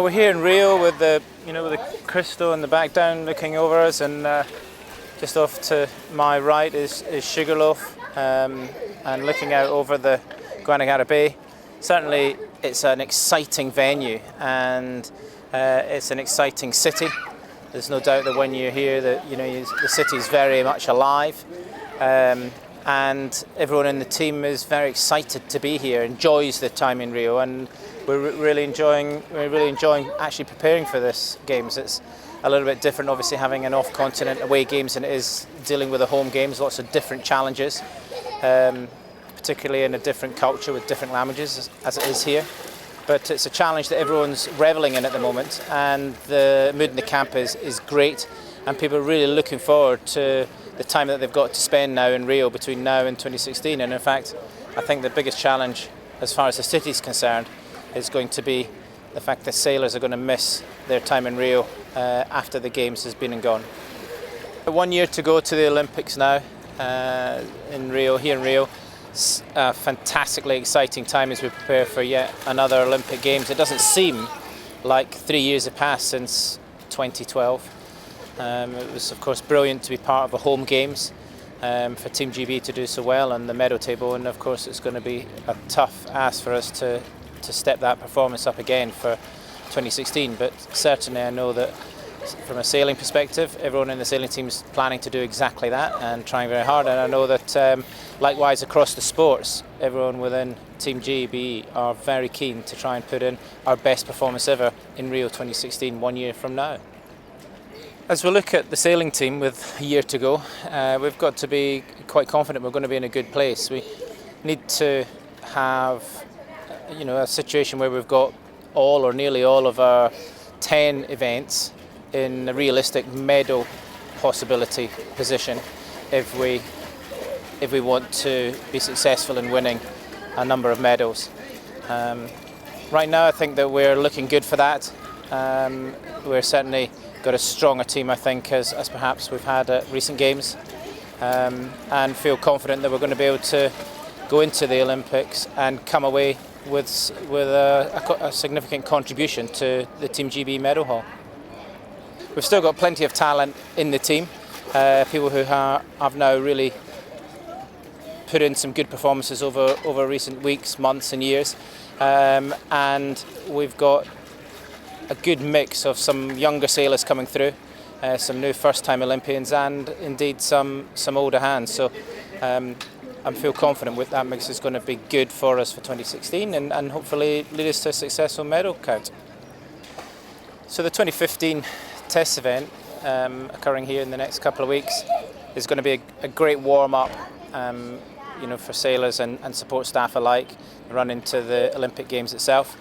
we're here in Rio with the Cristo in the back down looking over us, and just off to my right is Sugarloaf, and looking out over the Guanagara Bay. Certainly it's an exciting venue, and it's an exciting city. There's no doubt that when you're here that the city is very much alive, and everyone in the team is very excited to be here, enjoys the time in Rio, and we're really enjoying actually preparing for this games. It's a little bit different, obviously, having an off-continent away games than it is dealing with the home games. Lots of different challenges, particularly in a different culture with different languages, as it is here. But it's a challenge that everyone's revelling in at the moment, and the mood in the camp is great, and people are really looking forward to the time that they've got to spend now in Rio between now and 2016. And in fact, I think the biggest challenge as far as the city is concerned is going to be the fact that sailors are going to miss their time in Rio after the games has been and gone. 1 year to go to the Olympics now in Rio, here in Rio. It's a fantastically exciting time as we prepare for yet another Olympic Games. It doesn't seem like 3 years have passed since 2012. It was, of course, brilliant to be part of the home games, for Team GB to do so well on the medal table, and of course it's going to be a tough ask for us to step that performance up again for 2016. But certainly I know that from a sailing perspective, everyone in the sailing team is planning to do exactly that and trying very hard, and I know that likewise across the sports, everyone within Team GB are very keen to try and put in our best performance ever in Rio 2016 1 year from now. As we look at the sailing team with a year to go, we've got to be quite confident we're going to be in a good place. We need to have a situation where we've got all or nearly all of our 10 events in a realistic medal possibility position if we want to be successful in winning a number of medals. Right now I think that we're looking good for that. We're certainly got a stronger team, I think, as perhaps we've had at recent games, and feel confident that we're going to be able to go into the Olympics and come away with a significant contribution to the Team GB medal haul. We've still got plenty of talent in the team, people who have now really put in some good performances over recent weeks, months and years, and we've got a good mix of some younger sailors coming through, some new first-time Olympians, and indeed some older hands. So I feel confident with that mix is going to be good for us for 2016 and hopefully lead us to a successful medal count. So the 2015 test event occurring here in the next couple of weeks is going to be a great warm-up for sailors and support staff alike, run into the Olympic Games itself.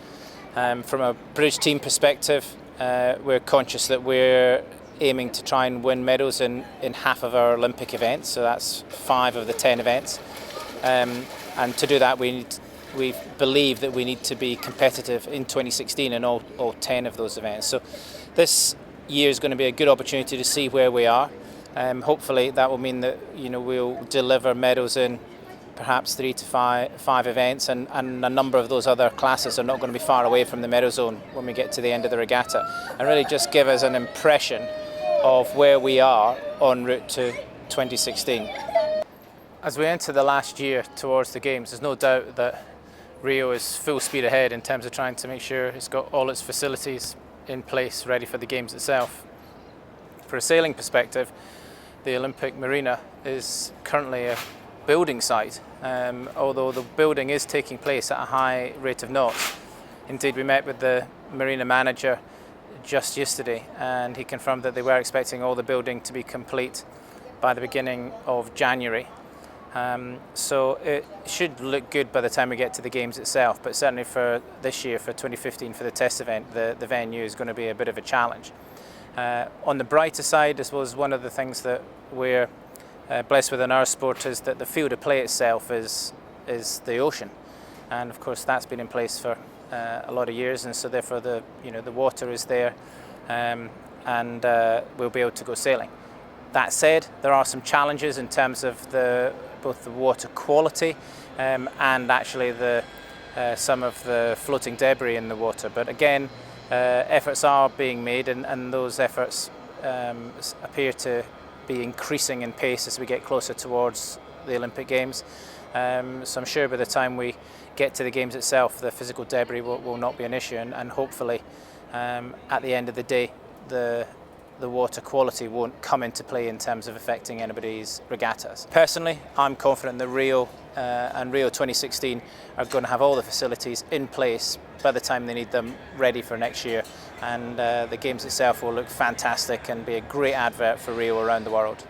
From a British team perspective, we're conscious that we're aiming to try and win medals in half of our Olympic events, so that's 5 of the 10 events. And to do that, we believe that we need to be competitive in 2016 in all 10 of those events. So this year is going to be a good opportunity to see where we are. Hopefully that will mean that we'll deliver medals in perhaps 3 to 5 events, and a number of those other classes are not going to be far away from the medal zone when we get to the end of the regatta, and really just give us an impression of where we are en route to 2016. As we enter the last year towards the Games, there's no doubt that Rio is full speed ahead in terms of trying to make sure it's got all its facilities in place ready for the Games itself. For a sailing perspective, the Olympic Marina is currently a building site, although the building is taking place at a high rate of knots. Indeed, we met with the marina manager just yesterday, and he confirmed that they were expecting all the building to be complete by the beginning of January. So it should look good by the time we get to the Games itself, but certainly for this year, for 2015, for the test event, the venue is going to be a bit of a challenge. On the brighter side, I suppose one of the things that we're blessed with in our sport is that the field of play itself is the ocean, and of course that's been in place for a lot of years, and so therefore the water is there, and we'll be able to go sailing. That said, there are some challenges in terms of both the water quality and actually some of the floating debris in the water. But again, efforts are being made, and those efforts appear to be increasing in pace as we get closer towards the Olympic Games. So I'm sure by the time we get to the Games itself, the physical debris will not be an issue, and hopefully at the end of the day, the water quality won't come into play in terms of affecting anybody's regattas. Personally, I'm confident that Rio and Rio 2016 are going to have all the facilities in place by the time they need them ready for next year, and the Games itself will look fantastic and be a great advert for Rio around the world.